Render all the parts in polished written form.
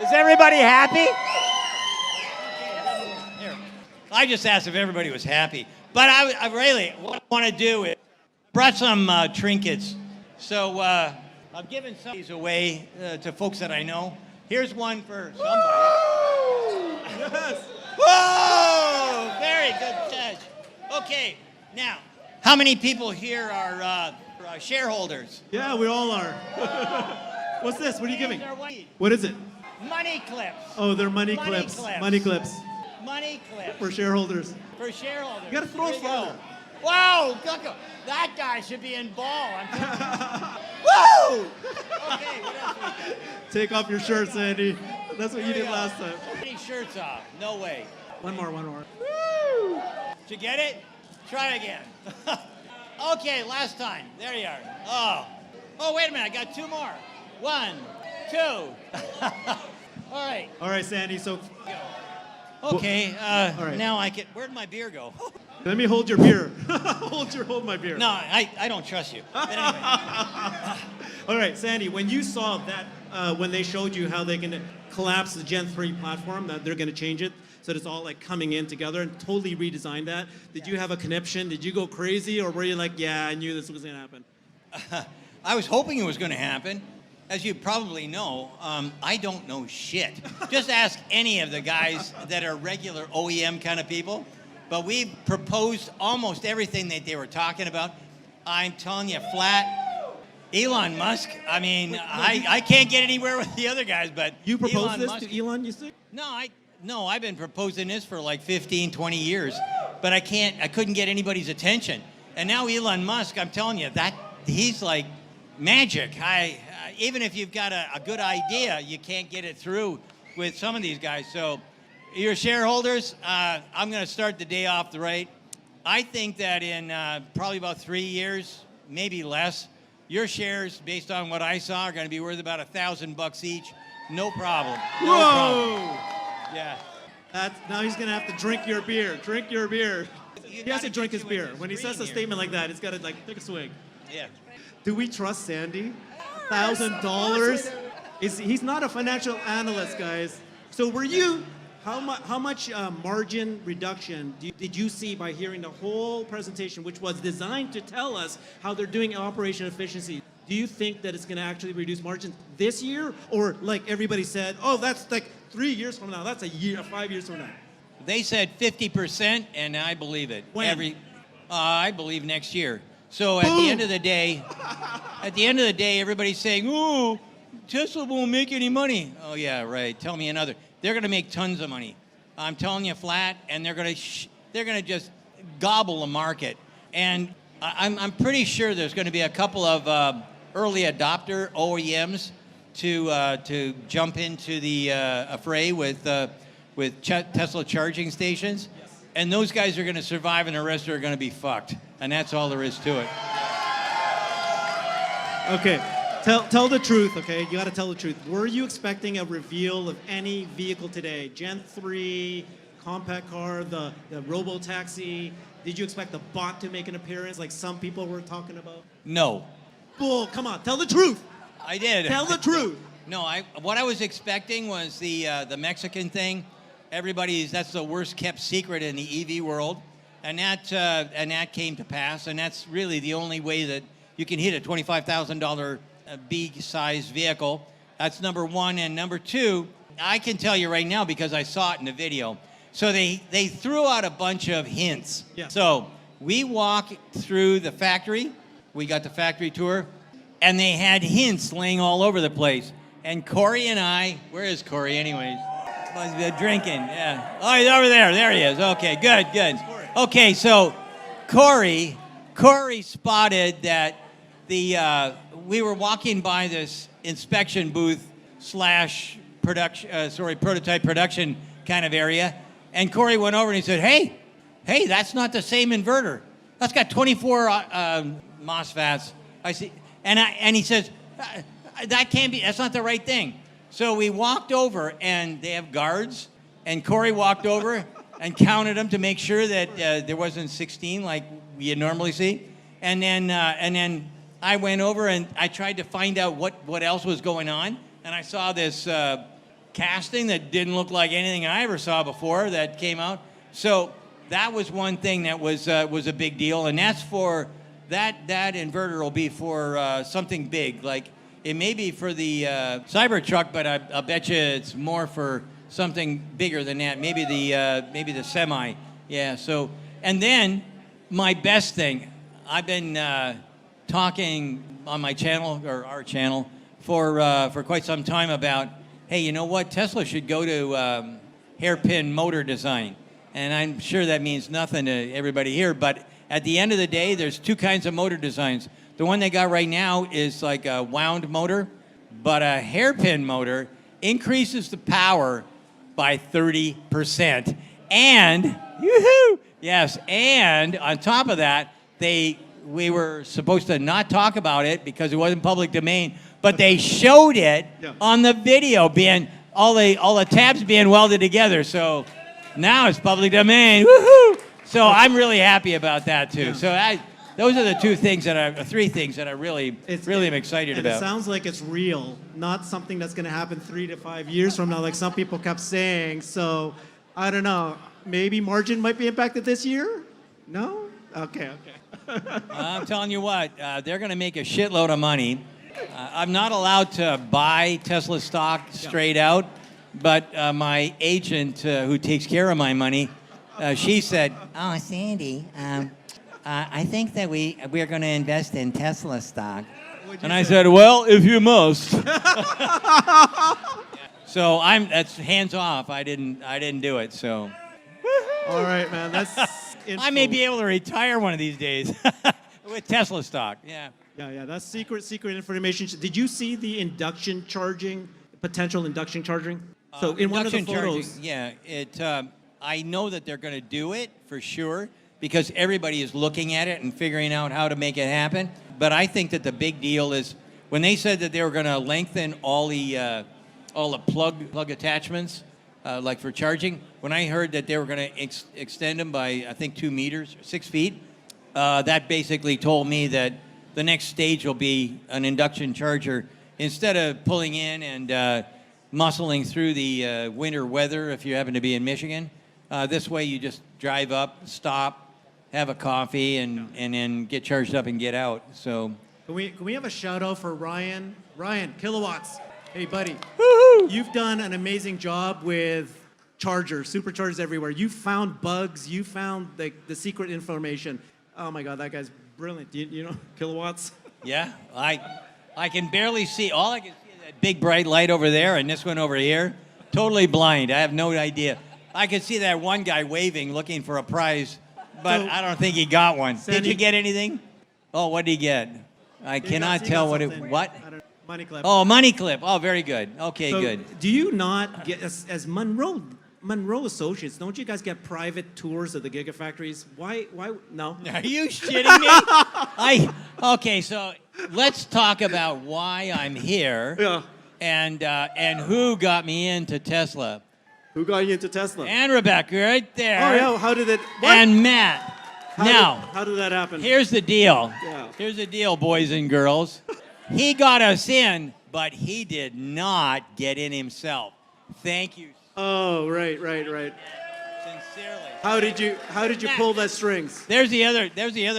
Is everybody happy? Here. I just asked if everybody was happy. But I really, what I want to do is brought some trinkets. So I'm giving some of these away to folks that I know. Here's one for somebody. Yes. Whoa! Very good catch. Okay, now, how many people here are shareholders? Yeah, we all are. What's this? What are you giving? What is it? Money clips. Oh, they're money clips. Money clips. Money clips. For shareholders. For shareholders. You gotta throw it farther. Wow, that guy should be in ball. I'm telling you. Woo! Okay, what else we got? Take off your shirt, Sandy. That's what you did last time. Any shirts off? No way. One more. Woo! Did you get it? Try again. Okay, last time. There you are. Oh, wait a minute. I got two more. 1, 2. All right, Sandy. So. Okay. All right. Now I can. Where'd my beer go? Let me hold your beer. hold my beer. No, I don't trust you. But anyway. All right, Sandy. When you saw that, when they showed you how they can collapse the Gen 3 platform, that they're going to change it so that it's all like coming in together and totally redesign that. Did you have a conniption? Did you go crazy, or were you like, yeah, I knew this was going to happen? I was hoping it was going to happen. As you probably know, I don't know shit. Just ask any of the guys that are regular OEM kind of people. But we proposed almost everything that they were talking about. I'm telling you, flat. Elon Musk, I mean, I can't get anywhere with the other guys, but you proposed Elon this Musk, to Elon, you say? No, I've been proposing this for like 15, 20 years, but I couldn't get anybody's attention. And now Elon Musk, I'm telling you, that he's like magic. Even if you've got a good idea, you can't get it through with some of these guys. So your shareholders, I'm going to start the day off right. I think that in probably about 3 years, maybe less, your shares, based on what I saw, are going to be worth about $1,000 each. No problem. No problem. Yeah. Now he's going to have to drink your beer. Drink your beer. He has to drink his beer. When he says a statement like that, he's got to like take a swig. Yeah. Do we trust Sandy? $1,000? He's not a financial analyst, guys. So were you? How much margin reduction did you see by hearing the whole presentation, which was designed to tell us how they're doing operation efficiency? Do you think that it's going to actually reduce margins this year, or like everybody said, oh, that's like 3 years from now? That's a year, 5 years from now. They said 50%, and I believe it. When? I believe next year. So at the end of the day, everybody's saying, "Oh, Tesla won't make any money." Oh yeah, right. Tell me another. They're going to make tons of money. I'm telling you, flat, and they're going to just gobble the market. And I'm pretty sure there's going to be a couple of early adopter OEMs to jump into the affray with Tesla charging stations. Yes. And those guys are going to survive, and the rest are going to be fucked. And that's all there is to it. Okay, tell the truth, okay? You got to tell the truth. Were you expecting a reveal of any vehicle today? Gen 3, compact car, the robo-taxi? Did you expect the bot to make an appearance like some people were talking about? No. Bull, come on, tell the truth. I did. Tell the truth. No, what I was expecting was the Mexican thing. That's the worst kept secret in the EV world. And that came to pass, and that's really the only way that you can hit a $25,000 B-sized vehicle. That's number one. And number two, I can tell you right now because I saw it in the video. So they threw out a bunch of hints. Yeah. So we walk through the factory. We got the factory tour, and they had hints laying all over the place. And Corey and I, where is Corey anyways? Must be drinking, yeah. Oh, he's over there. There he is. Okay, good. Okay, so Corey spotted that we were walking by this inspection booth / prototype production kind of area, and Corey went over and he said, "Hey, that's not the same inverter. That's got 24 MOSFETs." I see, and he says, "That can't be. That's not the right thing." So we walked over, and they have guards, and Corey walked over and counted them to make sure that there wasn't 16 like you normally see. And then I went over and I tried to find out what else was going on. And I saw this casting that didn't look like anything I ever saw before that came out. So that was one thing that was a big deal, and that's for that inverter will be for something big, like it may be for the Cybertruck, but I'll bet you it's more for something bigger than that. Maybe the semi. Yeah. So, and then my best thing, I've been talking on my channel or our channel for quite some time about, hey, you know what? Tesla should go to hairpin motor design. And I'm sure that means nothing to everybody here, but at the end of the day, there's two kinds of motor designs. The one they got right now is like a wound motor, but a hairpin motor increases the power by 30%. And, yoo-hoo, yes, and on top of that, we were supposed to not talk about it because it wasn't public domain, but they showed it on the video being, all the tabs being welded together. So now it's public domain. Woohoo! So I'm really happy about that too. So those are the three things that I really am excited about. It sounds like it's real, not something that's going to happen 3 to 5 years from now, like some people kept saying. So I don't know. Maybe margin might be impacted this year. No? Okay. I'm telling you what, they're going to make a shitload of money. I'm not allowed to buy Tesla stock straight out. But my agent, who takes care of my money, she said, "Oh, Sandy, I think that we're going to invest in Tesla stock." And I said, "Well, if you must." So that's hands off. I didn't do it. So. All right, man. That's. I may be able to retire one of these days with Tesla stock. Yeah. Yeah. That's secret information. Did you see the potential induction charging? So in one of the photos, I know that they're going to do it for sure because everybody is looking at it and figuring out how to make it happen. But I think that the big deal is when they said that they were going to lengthen all the plug attachments, like for charging. When I heard that they were going to extend them by I think 2 meters, 6 feet, that basically told me that the next stage will be an induction charger instead of pulling in and muscling through the winter weather if you happen to be in Michigan. This way you just drive up, stop, have a coffee, and then get charged up and get out. So can we have a shout out for Ryan? Ryan, kilowatts. Hey, buddy. Woo-hoo! You've done an amazing job with chargers, superchargers everywhere. You found bugs. You found the secret information. Oh my God, that guy's brilliant. You know kilowatts? Yeah, I can barely see. All I can see is that big bright light over there and this one over here. Totally blind. I have no idea. I could see that one guy waving, looking for a prize, but I don't think he got one. Did you get anything? Oh, what did he get? I cannot tell what it. What? Money clip. Oh, money clip. Oh, very good. Okay, so good. Do you not get as Munro Associates? Don't you guys get private tours of the gigafactories? Why? No. Are you shitting me? Okay, so let's talk about why I'm here. Yeah. And who got me into Tesla. Who got you into Tesla? And Rebecca, right there. Oh, yeah. How did it? What? And Matt. How did that happen? Here's the deal. Yeah. Here's the deal, boys and girls. He got us in, but he did not get in himself. Thank you. Oh, right. Sincerely. How did you pull that strings? There's the other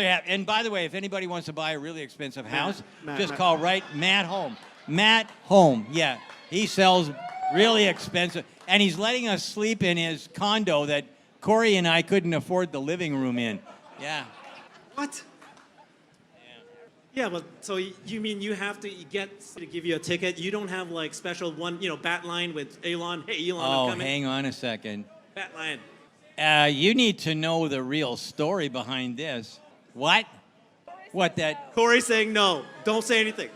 half. And by the way, if anybody wants to buy a really expensive house, call Matt Home. Matt Home. Yeah. He sells really expensive. And he's letting us sleep in his condo that Corey and I couldn't afford the living room in. Yeah. What? Yeah, but so you mean you have to get to give you a ticket? You don't have like special one, bat line with Elon. Hey, Elon, I'm coming. Hang on a second. Bat line. You need to know the real story behind this. What? What that? Corey saying no. Don't say anything.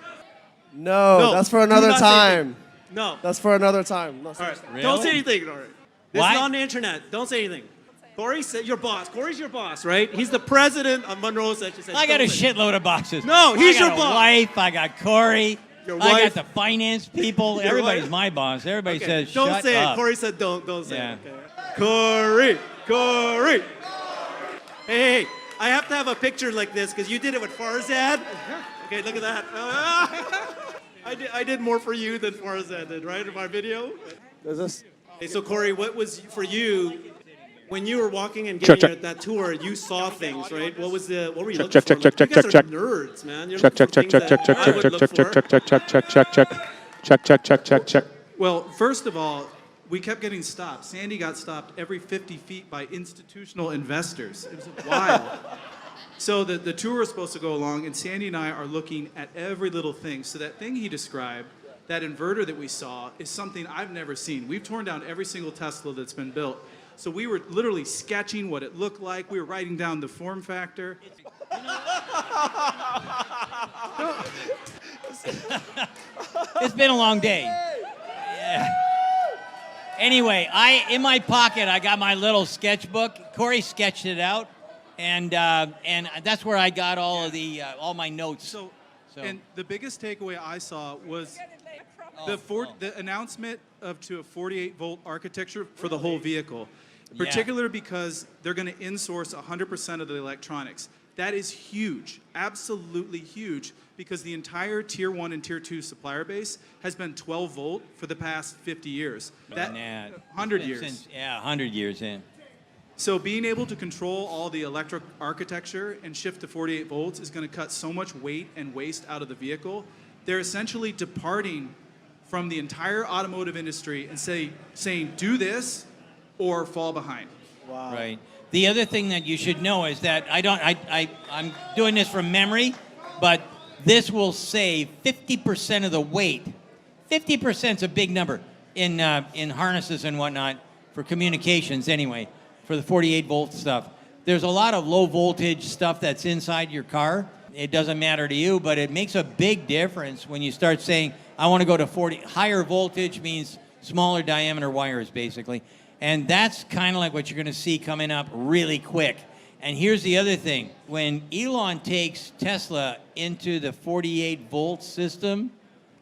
No, that's for another time. No. That's for another time. No, all right. Really? Don't say anything, all right. This what? is on the internet. Don't say anything. Corey said your boss. Corey's your boss, right? He's the president of Munro. I got a shitload of bosses. No, he's your boss. boss. I got Corey. Your I wife. got the finance people. Everybody's wife. my boss. Everybody says don't shut say up. it. Corey said don't say Yeah. it. Okay. Corey. Hey, I have to have a picture like this because you did it with Farzad. Okay, look at that. I did more for you than Farzad did, right, in my video? Is this? Hey, so Corey, what was for you when you were walking and Check, getting check. that tour? You saw things, right? What were you looking Check, for? check, check, You guys check, check, are nerds, man. You're Check, looking check, for check, things check, check, that check, I would check, look check, for. check, check, check, check, check, check, check, check, check, check, check. Well, first of all, we kept getting stopped. Sandy got stopped every 50 feet by institutional investors. It was wild. So the tour was supposed to go along, and Sandy and I are looking at every little thing. So that thing he described, that inverter that we saw, is something I've never seen. We've torn down every single Tesla that's been built. So we were literally sketching what it looked like. We were writing down the form factor. It's been a long day. Yeah. Anyway, in my pocket I got my little sketchbook. Corey sketched it out, and that's where I got all of the all my notes. So, and the biggest takeaway I saw was the announcement to a 48-volt architecture for the whole vehicle, particularly because they're going to insource 100% of the electronics. That is huge, absolutely huge, because the entire Tier 1 and Tier 2 supplier base has been 12 volt for the past 50 years. That 100 years. 100 years in. So being able to control all the electric architecture and shift to 48 volts is going to cut so much weight and waste out of the vehicle. They're essentially departing from the entire automotive industry and saying do this or fall behind. Wow. Right. The other thing that you should know is that I'm doing this from memory, but this will save 50% of the weight. 50% is a big number in harnesses and whatnot for communications anyway, for the 48 volt stuff. There's a lot of low voltage stuff that's inside your car. It doesn't matter to you, but it makes a big difference when you start saying, I want to go to 40. Higher voltage means smaller diameter wires, basically. And that's kind of like what you're going to see coming up really quick. And here's the other thing. When Elon takes Tesla into the 48 volt system,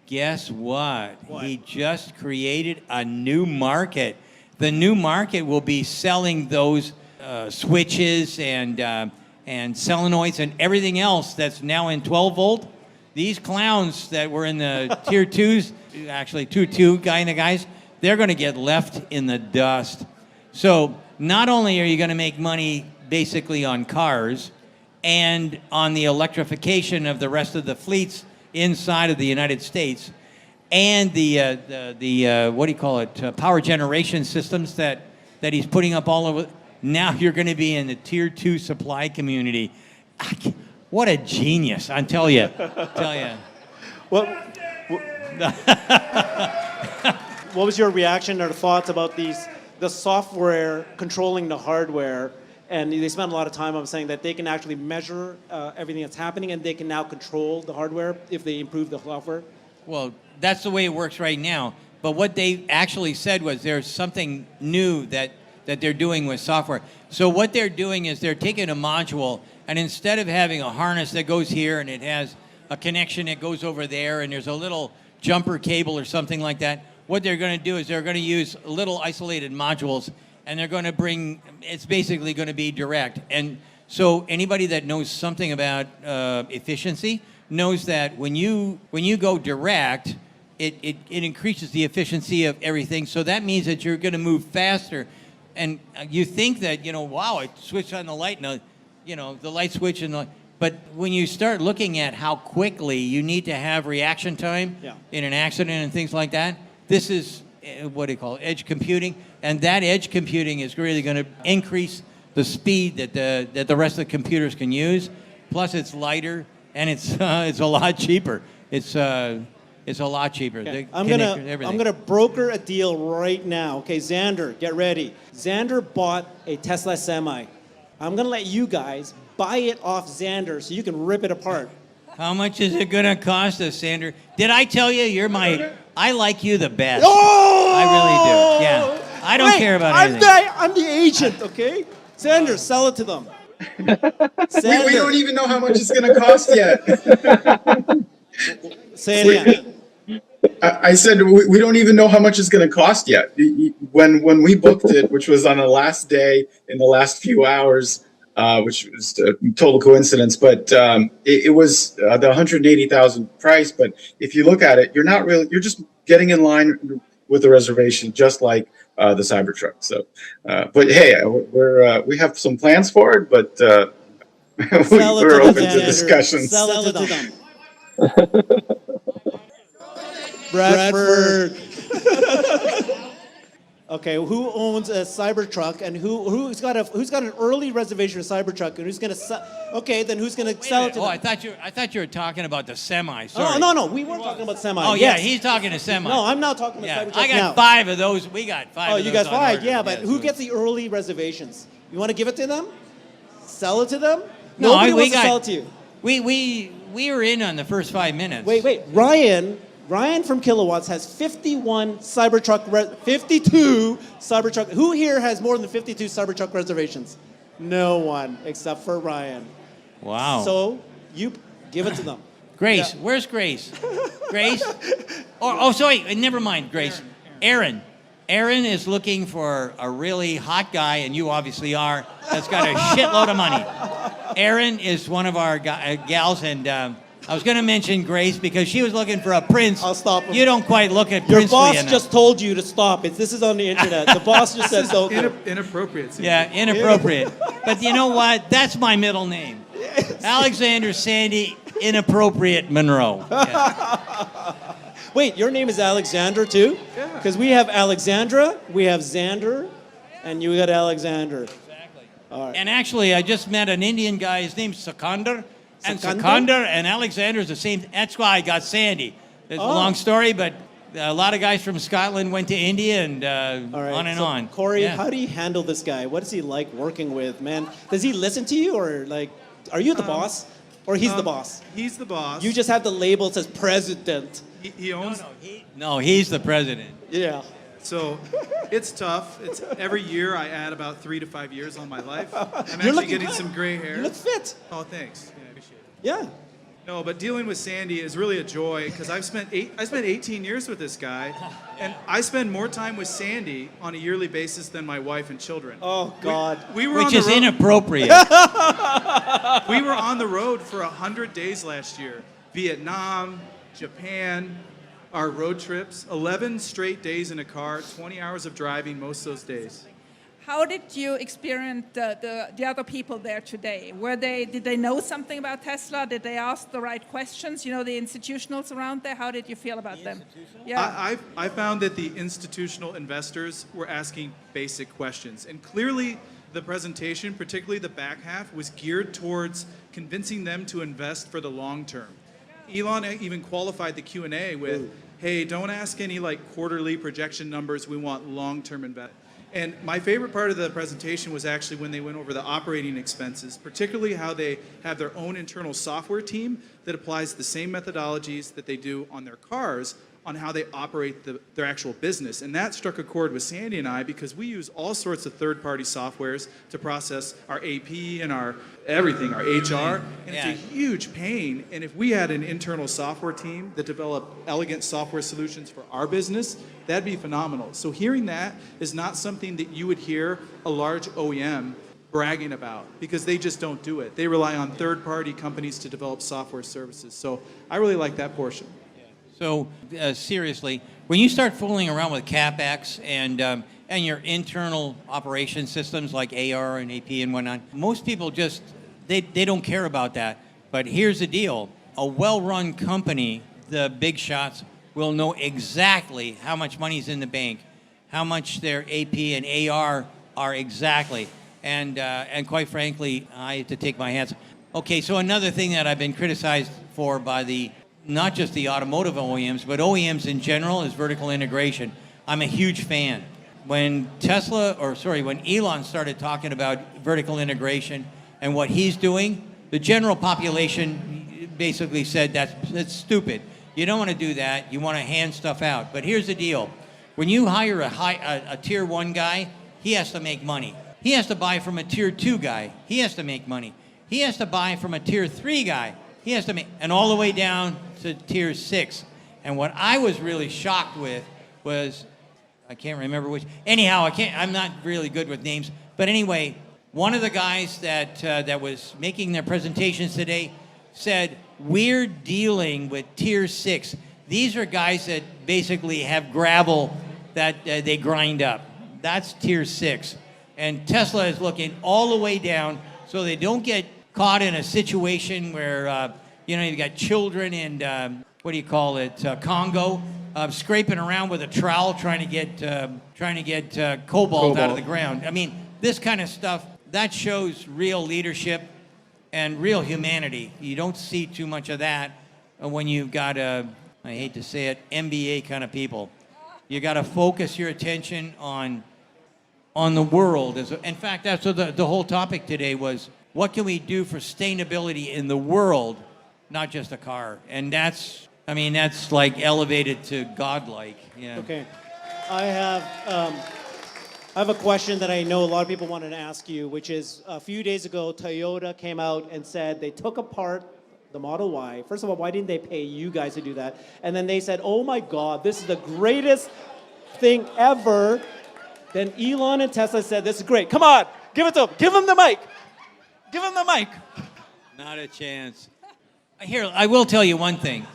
guess what? He just created a new market. The new market will be selling those switches and solenoids and everything else that's now in 12 volt. These clowns that were in the tier 2s, actually 2 kind of guys, they're going to get left in the dust. So not only are you going to make money basically on cars and on the electrification of the rest of the fleets inside of the United States, and the what do you call it, power generation systems that he's putting up all over. Now you're going to be in the tier 2 supply community. What a genius, I tell you. What was your reaction or thoughts about the software controlling the hardware? And they spent a lot of time on saying that they can actually measure everything that's happening, and they can now control the hardware if they improve the software. Well, that's the way it works right now. But what they actually said was there's something new that they're doing with software. So what they're doing is they're taking a module, and instead of having a harness that goes here and it has a connection that goes over there and there's a little jumper cable or something like that, what they're going to do is they're going to use little isolated modules, and they're going to bring, it's basically going to be direct. And so anybody that knows something about efficiency knows that when you go direct, it increases the efficiency of everything. So that means that you're going to move faster. And you think that, wow, I switched on the light, and the light switch, but when you start looking at how quickly you need to have reaction time in an accident and things like that, this is what do you call it, edge computing, and that edge computing is really going to increase the speed that the rest of the computers can use. Plus, it's lighter and it's a lot cheaper. It's a lot cheaper. Okay. I'm gonna broker a deal right now. Okay, Xander, get ready. Xander bought a Tesla Semi. I'm gonna let you guys buy it off Xander so you can rip it apart. How much is it gonna cost us, Xander? Did I tell you I like you the best? Oh! I really do. Yeah. I don't care about anything. I'm the agent, okay? Xander, sell it to them. Xander. We don't even know how much it's going to cost yet. Say it again. I said we don't even know how much it's going to cost yet. When we booked it, which was on the last day in the last few hours, which was a total coincidence, but it was the $180,000 price. But if you look at it, you're just getting in line with a reservation, just like the Cybertruck. So, but hey, we have some plans for it, but we're open to discussions. Sell it to them. Bradford. Okay, who owns a Cybertruck, and who's got an early reservation for Cybertruck, and who's gonna sell? Okay, then who's gonna sell it to them? I thought you were talking about the semi. Sorry. Oh, no, we weren't talking about semi. Oh yes. yeah, he's talking to semi. No, I'm not talking about Yeah, Cybertruck I got now. 5 of those. We got 5. Oh, of you those got on 5, order. yeah, but who gets the early reservations? You want to give it to them? Sell it to them? No, Nobody we wants got. to sell it to you. We were in on the first 5 minutes. Wait. Ryan from Kilowatts has 51 Cybertruck, 52 Cybertruck. Who here has more than 52 Cybertruck reservations? No one, except for Ryan. Wow. So you give it to them. Grace, Yeah. where's Grace? Grace? Sorry, never mind, Grace. Aaron. Aaron is looking for a really hot guy, and you obviously are, that's got a shitload of money. Aaron is one of our gals, and I was going to mention Grace because she was looking for a prince. I'll stop him. You don't quite look at Your princely boss enough. just told you to stop. This is on the internet. The boss just said so. Inappropriate. Sandy. Yeah, inappropriate. But you know what? That's my middle name. Alexander Sandy Inappropriate Munro. Yeah. Wait, your name is Alexander too? Yeah. Because we have Alexandra, we have Xander, and you got Alexander. Exactly. All right. And actually, I just met an Indian guy. His name's Sikandar. And Sikandar? Sikandar and Alexander is the same. That's why I got Sandy. It's a long story, but a lot of guys from Scotland went to India and All right. on and So, on. Corey, Yeah. how do you handle this guy? What is he like working with, man? Does he listen to you, or like, are you the boss, or he's the boss? He's the boss. You just have the label that says president. He owns. No, he's the president. Yeah. So it's tough. It's every year I add about 3 to 5 years on my life. I'm You're actually looking getting good. some gray hair. You look fit. Oh, thanks. Yeah, I appreciate it. Yeah. No, but dealing with Sandy is really a joy because I spent 18 years with this guy, and I spend more time with Sandy on a yearly basis than my wife and children. Oh God. We were Which on the is road. inappropriate. We were on the road for 100 days last year. Vietnam, Japan, our road trips, 11 straight days in a car, 20 hours of driving most of those days. How did you experience the other people there today? Did they know something about Tesla? Did they ask the right questions? You know, the institutionals around there, how did you feel about them? Yeah. I found that the institutional investors were asking basic questions. And clearly the presentation, particularly the back half, was geared towards convincing them to invest for the long term. Elon even qualified the Q&A with, hey, don't ask any like quarterly projection numbers. We want long-term investment. And my favorite part of the presentation was actually when they went over the operating expenses, particularly how they have their own internal software team that applies the same methodologies that they do on their cars on how they operate their actual business. And that struck a chord with Sandy and I because we use all sorts of third-party softwares to process our AP and our everything, our HR, and it's a huge pain. And if we had an internal software team that developed elegant software solutions for our business, that'd be phenomenal. So hearing that is not something that you would hear a large OEM bragging about because they just don't do it. They rely on third-party companies to develop software services. So I really like that portion. So seriously, when you start fooling around with CapEx and your internal operation systems like AR and AP and whatnot, most people just, they don't care about that. But here's the deal. A well-run company, the big shots, will know exactly how much money's in the bank, how much their AP and AR are exactly. And quite frankly, I have to take my hats. Okay, so another thing that I've been criticized for by not just the automotive OEMs, but OEMs in general is vertical integration. I'm a huge fan. When Elon started talking about vertical integration and what he's doing, the general population basically said that's stupid. You don't want to do that. You want to hand stuff out. But here's the deal. When you hire a tier 1 guy, he has to make money. He has to buy from a tier 2 guy. He has to make money. He has to buy from a tier 3 guy. He has to make, and all the way down to tier 6. And what I was really shocked with was, I can't remember which, anyhow, I'm not really good with names, but anyway, one of the guys that was making their presentations today said, we're dealing with tier 6. These are guys that basically have gravel that they grind up. That's tier 6. And Tesla is looking all the way down so they don't get caught in a situation where, you've got children in, Congo, scraping around with a trowel trying to get cobalt out of the ground. I mean, this kind of stuff, that shows real leadership and real humanity. You don't see too much of that when you've got I hate to say it, MBA kind of people. You got to focus your attention on the world. In fact, that's what the whole topic today was. What can we do for sustainability in the world, not just a car? And that's like elevated to godlike. Yeah. Okay. I have a question that I know a lot of people wanted to ask you, which is a few days ago, Toyota came out and said they took apart the Model Y. First of all, why didn't they pay you guys to do that? And then they said, oh my God, this is the greatest thing ever. Then Elon and Tesla said, this is great. Come on, give it to him. Give him the mic. Give him the mic. Not a chance. Here, I will tell you one thing.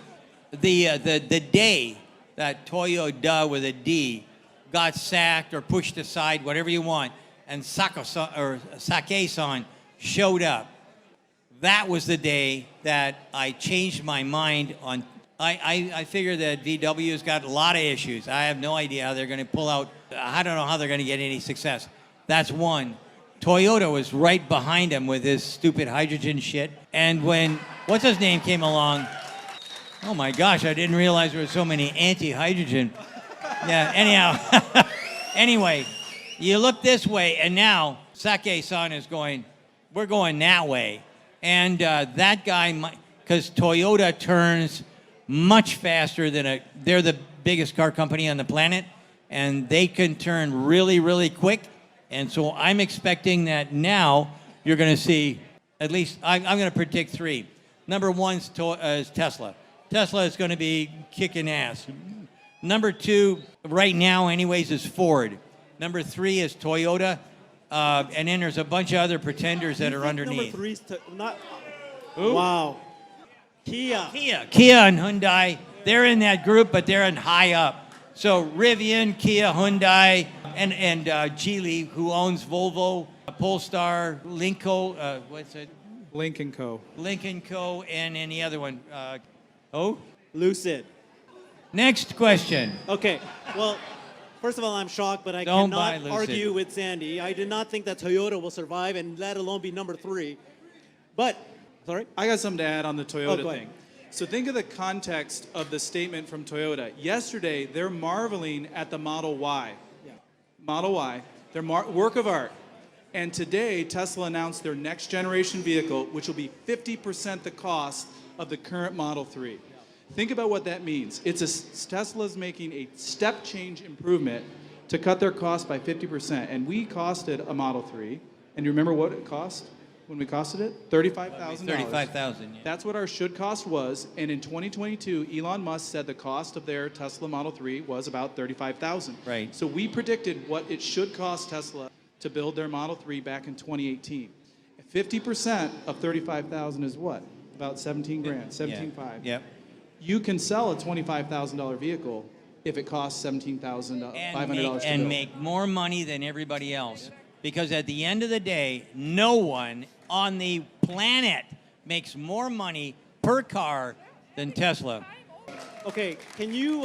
The day that Toyota with a D got sacked or pushed aside, whatever you want, and Sake-san showed up, that was the day that I changed my mind on. I figure that VW's got a lot of issues. I have no idea how they're going to pull out. I don't know how they're going to get any success. That's one. Toyota was right behind him with his stupid hydrogen shit. And when, what's his name came along, oh my gosh, I didn't realize there were so many anti-hydrogen. Yeah, anyhow. Anyway, you look this way, and now Sake-san is going, we're going that way. And that guy, because Toyota turns much faster than they're the biggest car company on the planet, and they can turn really, really quick. And so I'm expecting that now you're going to see, at least I'm going to predict 3. Number 1 is Tesla. Tesla is going to be kicking ass. Number 2, right now anyways, is Ford. Number 3 is Toyota. And then there's a bunch of other pretenders that are underneath. Number 3 is not. Who? Wow. Kia and Hyundai, they're in that group, but they're in high up. So Rivian, Kia, Hyundai, and Geely, who owns Volvo, Polestar, Lincoln, what's it? Lincoln Co. Lincoln Co. and any other one. Lucid. Next question. Okay. Well, first of all, I'm shocked, but I Don't cannot buy argue Lucid. with Sandy. I did not think that Toyota will survive, and let alone be number 3. But, sorry? I got something to add on the Toyota go ahead. thing. So think of the context of the statement from Toyota. Yesterday, they're marveling at the Model Y. Yeah. Model Y, their work of art. And today, Tesla announced their next generation vehicle, which will be 50% the cost of the current Model 3. Think about what that means. Tesla's making a step change improvement to cut their cost by 50%. And we costed a Model 3. And you remember what it cost when we costed it? $35,000. $35,000. Yeah. That's what our should cost was. And in 2022, Elon Musk said the cost of their Tesla Model 3 was about $35,000. Right. So we predicted what it should cost Tesla to build their Model 3 back in 2018. 50% of $35,000 is what? About 17 grand, 17.5. Yep. You can sell a $25,000 vehicle if it costs $17,500 to build. And make more money than everybody else. Because at the end of the day, no one on the planet makes more money per car than Tesla. Okay, can you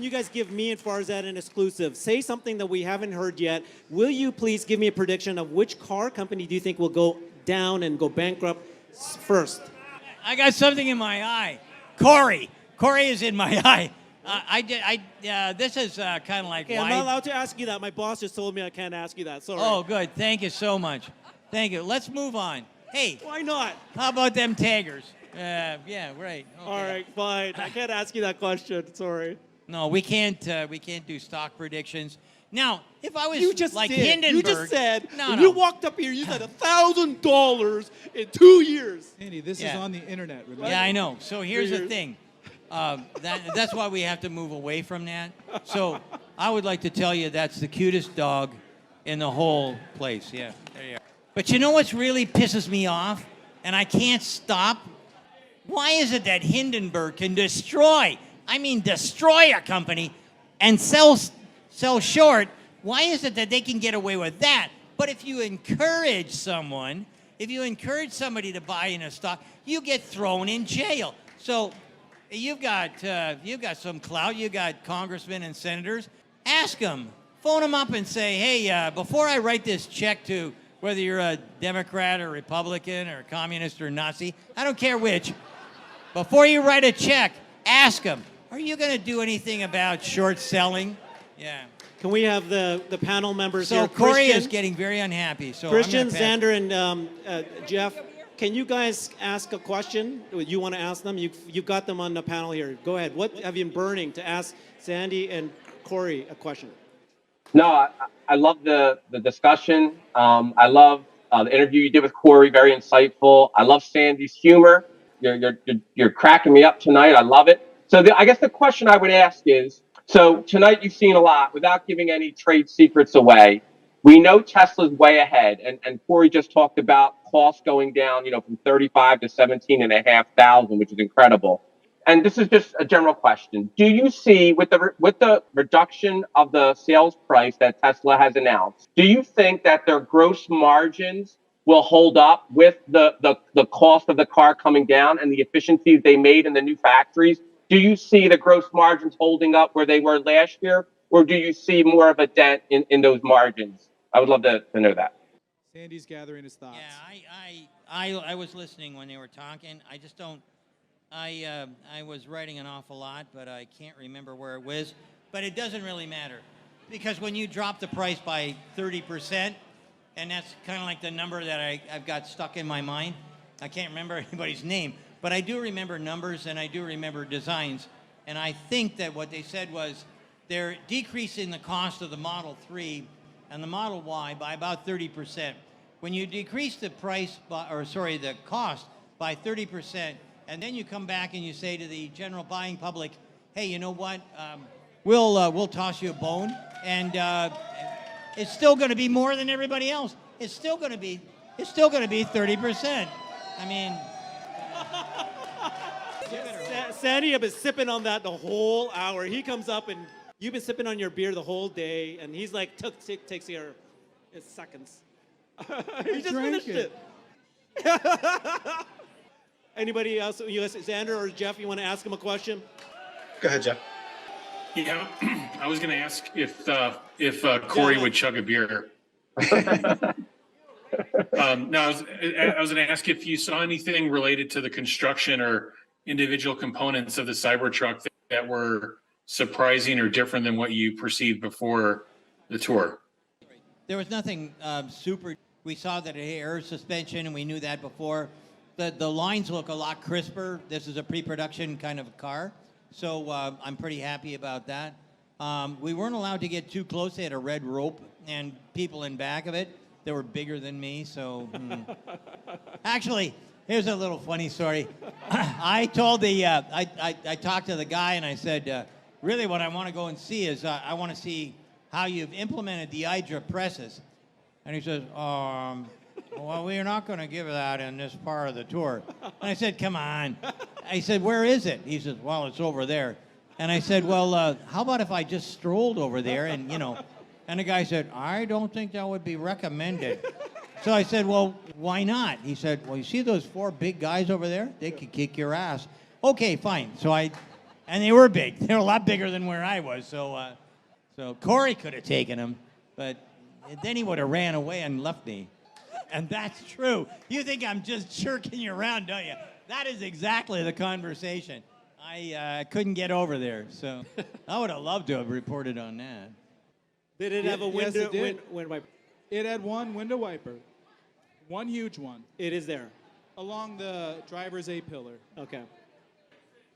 guys give me and Farzad an exclusive? Say something that we haven't heard yet. Will you please give me a prediction of which car company do you think will go down and go bankrupt first? I got something in my eye. Corey is in my eye. This is kind of like Okay, I'm not allowed to ask you that. My boss just told me I can't ask you that. Sorry. Oh, good. Thank you so much. Thank you. Let's move on. Hey, Why not? how about them taggers? Yeah, right. Okay. All right, fine. I can't ask you that question. Sorry. No, we can't do stock predictions. Now, if I was You just like did. Hindenburg, You just said no, when no. you walked up here, you said $1,000 in 2 years. Andy, this is Yeah. on the internet. Remember? Yeah, I know. So here's the years. thing. That's why we have to move away from that. So I would like to tell you that's the cutest dog in the whole place. Yeah, there you are. But you know what's really pisses me off? And I can't stop? Why is it that Hindenburg can destroy a company and sell sell short, why is it that they can get away with that? But if you encourage someone, if you encourage somebody to buy in a stock, you get thrown in jail. So you've got some clout. You got congressmen and senators. Ask them, phone them up and say, hey, before I write this check to whether you're a Democrat or Republican or communist or Nazi, I don't care which. Before you write a check, ask them, are you going to do anything about short selling? Yeah. Can we have the panel members So here? Corey Christian, is getting very unhappy. So Christian, I'm gonna pass. Xander, and Jeff, can you guys ask a question? You want to ask them? You've got them on the panel here. Go ahead. What have you been burning to ask Sandy and Corey a question? No, I love the discussion. I love the interview you did with Corey, very insightful. I love Sandy's humor. You're cracking me up tonight. I love it. So I guess the question I would ask is, so tonight you've seen a lot without giving any trade secrets away. We know Tesla's way ahead, and Corey just talked about costs going down, from 35 to 17,500, which is incredible. And this is just a general question. Do you see, with the reduction of the sales price that Tesla has announced, do you think that their gross margins will hold up with the cost of the car coming down and the efficiencies they made in the new factories? Do you see the gross margins holding up where they were last year, or do you see more of a dent in those margins? I would love to know that. Sandy's gathering his thoughts. Yeah, I was listening when they were talking. I just don't. I was writing an awful lot, but I can't remember where it was. But it doesn't really matter, because when you drop the price by 30%, and that's kind of like the number that I've got stuck in my mind. I can't remember anybody's name, but I do remember numbers and I do remember designs. And I think that what they said was they're decreasing the cost of the Model 3 and the Model Y by about 30%. When you decrease the the cost by 30%, and then you come back and you say to the general buying public, hey, you know what? We'll toss you a bone, and it's still going to be more than everybody else. It's still going to be 30%. I mean, Sandy, I've been sipping on that the whole hour. He comes up and you've been sipping on your beer the whole day, and he's like, takes here, it's seconds. He just finished it. Anybody else? Xander or Jeff, you want to ask him a question? Go ahead, Jeff. Yeah, I was going to ask if Corey would chug a beer. No, I was going to ask if you saw anything related to the construction or individual components of the Cybertruck that were surprising or different than what you perceived before the tour. there was nothing super. We saw that it had air suspension, and we knew that before. The lines look a lot crisper. This is a pre-production kind of car, so I'm pretty happy about that. We weren't allowed to get too close. They had a red rope and people in back of it that were bigger than me, so... Actually, here's a little funny story. I told the... I talked to the guy and I said, really what I want to go and see is I want to see how you've implemented the Hydra presses. And he says, well, we're not going to give that in this part of the tour. And I said, come on. I said, where is it? He says, well, it's over there. And I said, well, how about if I just strolled over there and, and the guy said, I don't think that would be recommended. So I said, well, why not? He said, well, you see those 4 big guys over there? They could kick your ass. Okay, fine. And they were big. They were a lot bigger than where I was. So Corey could have taken them, but then he would have ran away and left me. And that's true. You think I'm just jerking you around, don't you? That is exactly the conversation. I couldn't get over there, so I would have loved to have reported on that. Did it have a window? Yes, it did. Wind wiper? It had one window wiper, one huge one, It is there. along the driver's A-pillar. Okay.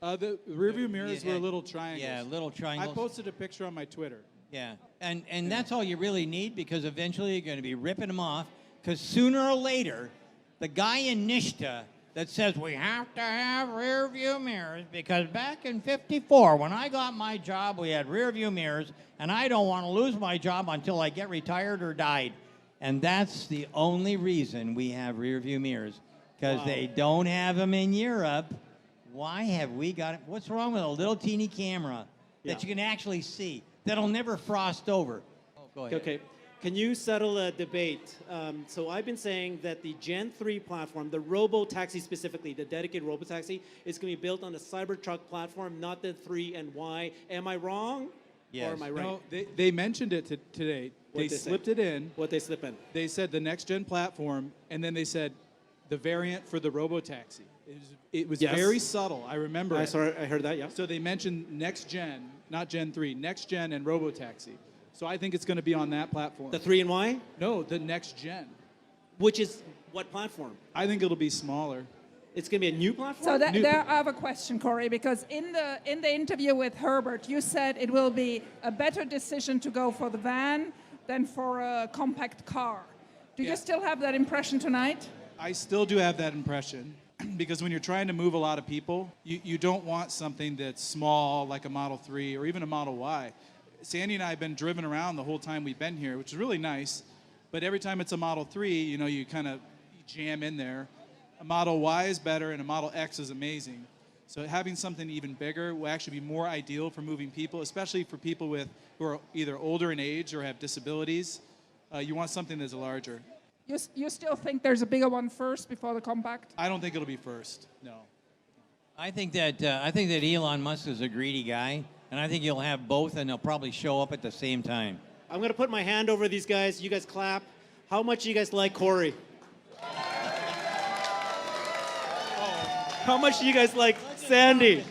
The rearview mirrors Yeah, were little triangles. Yeah, little I triangles. posted a picture on my Twitter. Yeah, and that's all you really need, because eventually you're going to be ripping them off, because sooner or later, the guy in Nishta that says we have to have rear view mirrors, because back in '54, when I got my job, we had rear view mirrors, and I don't want to lose my job until I get retired or died. And that's the only reason we have rear view mirrors, because they don't have them in Europe. Why have we got it? What's wrong with a little teeny camera that you can actually see? that'll never frost over. Oh, go ahead. Okay. Can you settle a debate? So I've been saying that the Gen 3 platform, the robo-taxi specifically, the dedicated robo-taxi, is going to be built on the Cybertruck platform, not the 3 and Y. Am I wrong? Yes. Or am I right? No, they mentioned it today. They slipped it in. What they slip in? They said the next gen platform, and then they said the variant for the robo-taxi. It was Yes. very subtle. I remember it. I heard that, yeah. So they mentioned next gen, not Gen 3, next gen and robo-taxi. So I think it's going to be on that platform. The 3 and Y? No, the next gen. Which is what platform? I think it'll be smaller. It's going to be a new platform? So there I have a question, Corey, because in the interview with Herbert, you said it will be a better decision to go for the van than for a compact car. Do you still have that impression tonight? I still do have that impression because when you're trying to move a lot of people, you don't want something that's small like a Model 3 or even a Model Y. Sandy and I have been driven around the whole time we've been here, which is really nice. But every time it's a Model 3, you know, you kind of jam in there. A Model Y is better and a Model X is amazing. So having something even bigger will actually be more ideal for moving people, especially for people who are either older in age or have disabilities. You want something that's larger. You still think there's a bigger one first before the compact? I don't think it'll be first, no. I think that Elon Musk is a greedy guy, and I think you'll have both, and they'll probably show up at the same time. I'm going to put my hand over these guys. You guys clap. How much do you guys like Corey? How much do you guys like Sandy?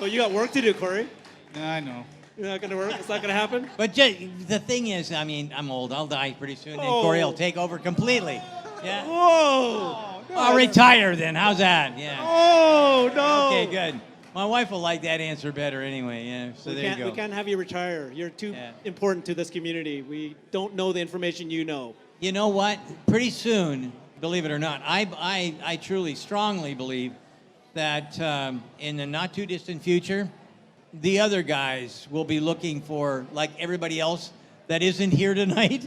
Oh, you got work to do, Corey. Yeah, I know. You're not going to work? It's not going to happen? But the thing is, I mean, I'm old. I'll die pretty soon, and Corey will take over completely. Yeah. Whoa! I'll retire then. How's that? Yeah. Oh, no! Okay, good. My wife will like that answer better anyway. Yeah. So there you go. We can't have you retire. You're too important to this community. We don't know the information you know. You know what? Pretty soon, believe it or not, I truly, strongly believe that in the not too distant future, the other guys will be looking for, like everybody else that isn't here tonight,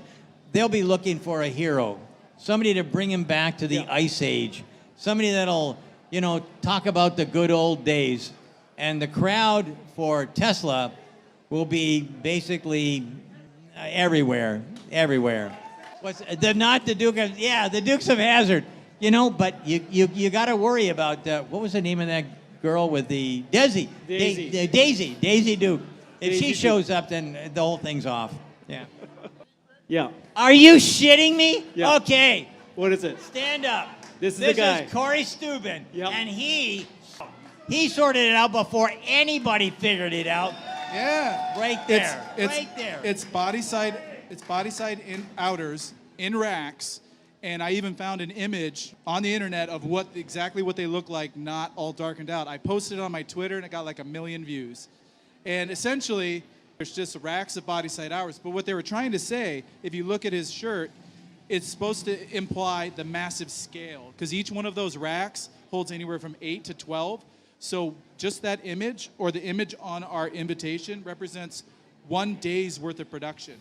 they'll be looking for a hero. Somebody to bring him back to the Ice Age. Somebody that'll, you know, talk about the good old days. And the crowd for Tesla will be basically everywhere. The Dukes of Hazzard. You know, but you got to worry about, what was the name of that girl with the Daisy Duke. If she shows up, then the whole thing's off. Yeah. Yeah. Are you shitting me? Yeah. Okay. What is it? Stand up. This is the guy. This is Corey Steuben. Yep. And he sorted it out before anybody figured it out. Yeah. Right there. Right there. It's body side in outers in racks, and I even found an image on the internet of exactly what they look like, not all darkened out. I posted it on my Twitter and it got like 1 million views. And essentially, there's just racks of body side hours. But what they were trying to say, if you look at his shirt, it's supposed to imply the massive scale, because each one of those racks holds anywhere from 8 to 12. So just that image, or the image on our invitation, represents 1 day's worth of production.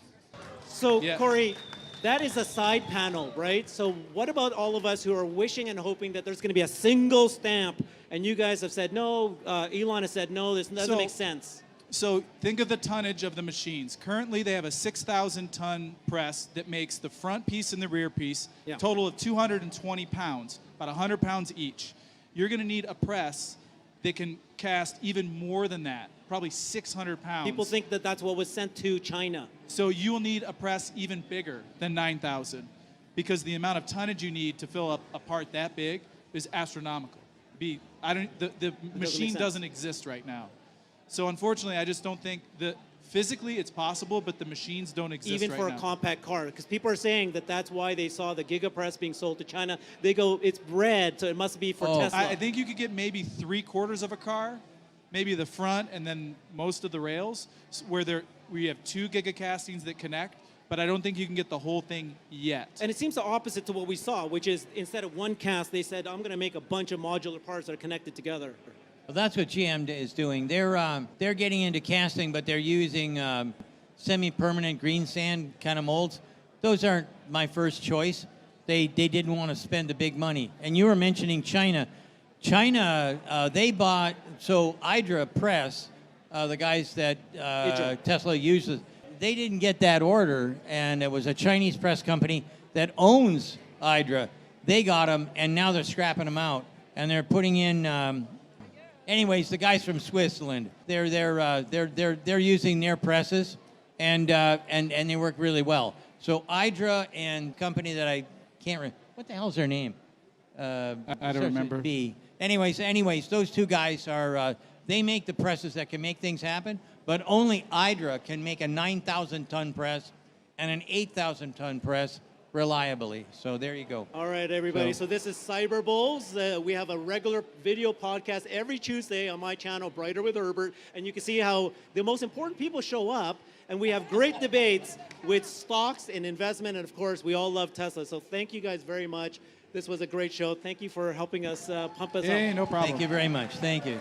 So, Corey, that is a side panel, right? So what about all of us who are wishing and hoping that there's going to be a single stamp, and you guys have said no, Elon has said no, this doesn't make sense. So think of the tonnage of the machines. Currently, they have a 6,000-ton press that makes the front piece and the rear piece, total of 220 pounds, about 100 pounds each. You're going to need a press that can cast even more than that, probably 600 pounds. People think that that's what was sent to China. So you will need a press even bigger than 9,000, because the amount of tonnage you need to fill up a part that big is astronomical. The machine doesn't exist right now. So unfortunately, I just don't think that physically it's possible, but the machines don't exist even right for now. a compact car, because people are saying that that's why they saw the Gigapress being sold to China. They go, it's red, so it must be for Tesla. I think you could get maybe 3/4 of a car, maybe the front and then most of the rails, where we have 2 gigacastings that connect, but I don't think you can get the whole thing yet. And it seems the opposite to what we saw, which is instead of one cast, they said, I'm going to make a bunch of modular parts that are connected together. Well, that's what GM is doing. They're getting into casting, but they're using semi-permanent green sand kind of molds. Those aren't my first choice. They didn't want to spend the big money. And you were mentioning China. China, they bought, so Hydra Press the guys that Idra. Tesla uses, they didn't get that order, and it was a Chinese press company that owns Hydra. They got them, and now they're scrapping them out, and they're putting in. Anyways, the guys from Switzerland, they're using their presses, and they work really well. So Hydra and company that I can't remember, what the hell's their name? I don't remember. B. Anyways, those two guys are, they make the presses that can make things happen, but only Hydra can make a 9,000 ton press and an 8,000 ton press reliably. So there you go. All right, everybody. So this is Cyber Bulls. We have a regular video podcast every Tuesday on my channel, Brighter with Herbert, and you can see how the most important people show up, and we have great debates with stocks and investment, and of course, we all love Tesla. So thank you guys very much. This was a great show. Thank you for helping us pump us up. Hey, no problem. Thank you very much. Thank you.